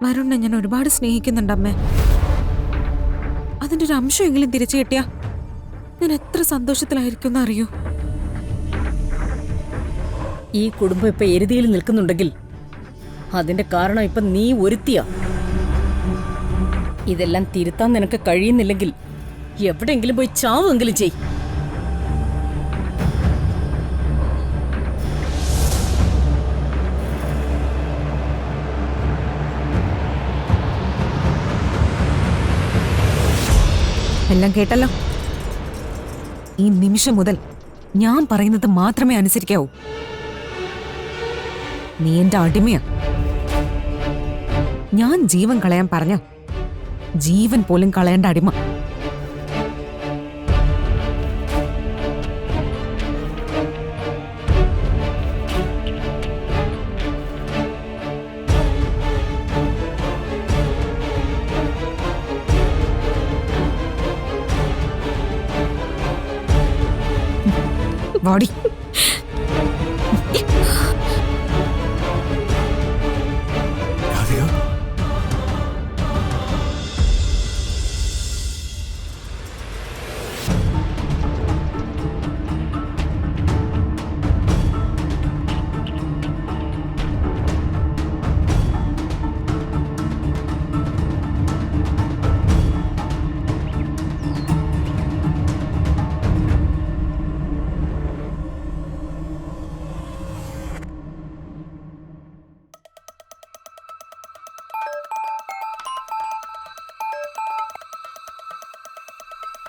വരുണിനെ ഞാൻ ഒരുപാട് സ്നേഹിക്കുന്നുണ്ട് അമ്മേ. അതിന്റെ ഒരു അംശമെങ്കിലും തിരിച്ചു കിട്ടിയാ ഞാൻ എത്ര സന്തോഷത്തിലായിരിക്കും അറിയൂ. ഈ കുടുംബം ഇപ്പൊ എരുതിയിൽ നിൽക്കുന്നുണ്ടെങ്കിൽ അതിന്റെ കാരണം ഇപ്പൊ നീ ഒരുത്തിയാ. ഇതെല്ലാം തിരുത്താൻ നിനക്ക് കഴിയുന്നില്ലെങ്കിൽ എവിടെയെങ്കിലും പോയി ചാവെങ്കിലും ചെയ്. എല്ലാം കേട്ടല്ലോ. ഈ നിമിഷം മുതൽ ഞാൻ പറയുന്നത് മാത്രമേ അനുസരിക്കാവൂ. നീ എന്റെ അടിമയാ. ഞാൻ ജീവൻ കളയാൻ പറഞ്ഞ ജീവൻ പോലും കളയേണ്ട അടിമ. വാടി.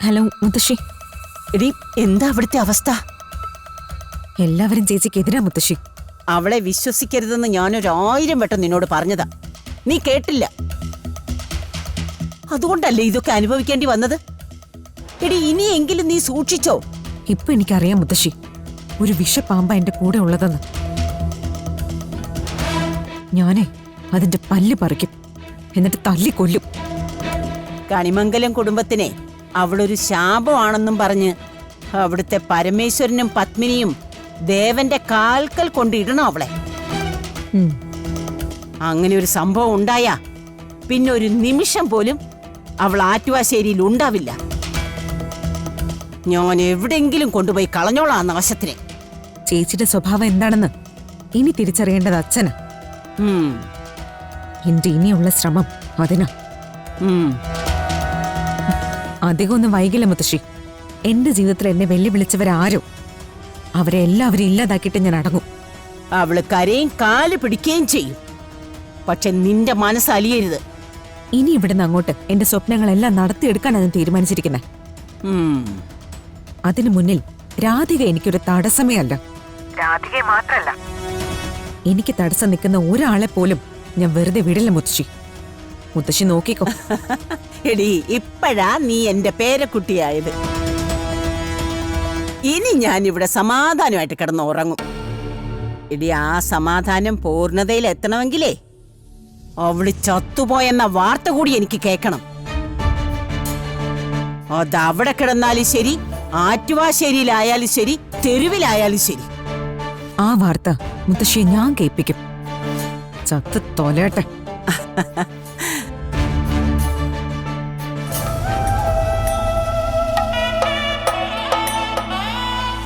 ഹലോ മുത്തശ്ശി. എടി, എന്താ അവിടുത്തെ അവസ്ഥ? എല്ലാവരും ചേച്ചിക്ക് എതിരാ മുത്തശ്ശി. അവളെ വിശ്വസിക്കരുതെന്ന് ഞാനൊരു1000 വട്ടം നിന്നോട് പറഞ്ഞതാ. നീ കേട്ടില്ല. അതുകൊണ്ടല്ലേ ഇതൊക്കെ അനുഭവിക്കേണ്ടി വന്നത്. എടി, ഇനിയെങ്കിലും നീ സൂക്ഷിച്ചോ. ഇപ്പൊ എനിക്കറിയാം മുത്തശ്ശി, ഒരു വിഷപ്പാമ്പ എന്റെ കൂടെ ഉള്ളതെന്ന്. ഞാനേ അതിന്റെ പല്ല് പറിക്കും, എന്നിട്ട് തല്ലിക്കൊല്ലും. കണിമംഗലം കുടുംബത്തിനെ അവളൊരു ശാപമാണെന്നും പറഞ്ഞ് അവിടുത്തെ പരമേശ്വരനും പത്മിനിയും ദേവന്റെ കാൽക്കൽ കൊണ്ടിടണം അവളെ. അങ്ങനെ ഒരു സംഭവം ഉണ്ടായാ പിന്നെ ഒരു നിമിഷം പോലും അവൾ ആറ്റുവാശ്ശേരിയിൽ ഉണ്ടാവില്ല. ഞാൻ എവിടെങ്കിലും കൊണ്ടുപോയി കളഞ്ഞോളാം നാശത്തിനെ. ചേച്ചിയുടെ സ്വഭാവം എന്താണെന്ന് ഇനി തിരിച്ചറിയേണ്ടത് അച്ഛനാ. എന്റെ ഇനിയുള്ള ശ്രമം അതിനാ. അധികമൊന്നും വൈകില്ല മുത്തശ്ശി. എന്റെ ജീവിതത്തിൽ എന്നെ വെല്ലുവിളിച്ചവരാരോ അവരെ എല്ലാവരും ഇല്ലാതാക്കിയിട്ട് ഞാൻ അടങ്ങും. അവള് കരയും കാല് പിടിക്കുകയും ചെയ്യും. പക്ഷെ നിന്റെ മനസ്സ് അലിയരുത്. ഇനി ഇവിടുന്ന് അങ്ങോട്ട് എന്റെ സ്വപ്നങ്ങളെല്ലാം നടത്തിയെടുക്കാനാണ് ഞാൻ തീരുമാനിച്ചിരിക്കുന്നത്. അതിനു മുന്നിൽ രാധിക എനിക്കൊരു തടസ്സമേ അല്ല. രാധിക മാത്രല്ല, എനിക്ക് തടസ്സം നിൽക്കുന്ന ഒരാളെ പോലും ഞാൻ വെറുതെ വിടില്ല മുത്തശ്ശി. മുത്തശ്ശി നോക്കിക്കോ. എടി, ഇപ്പഴാ നീ എന്റെ പേരക്കുട്ടിയായത്. ഇനി ഞാൻ ഇവിടെ സമാധാനമായിട്ട് കിടന്ന് ഉറങ്ങും. എടി, ആ സമാധാനം പൂർണ്ണതയിൽ എത്തണമെങ്കിലേ അവള് ചത്തുപോയെന്ന വാർത്ത കൂടി എനിക്ക് കേൾക്കണം. അതവിടെ കിടന്നാലും ശരി, ആറ്റുവാശ്ശേരിയിലായാലും ശരി, തെരുവിലായാലും ശരി. ആ വാർത്ത മുത്തശ്ശിയെ ഞാൻ കേൾപ്പിക്കും. ചത്ത് തൊലട്ടെ.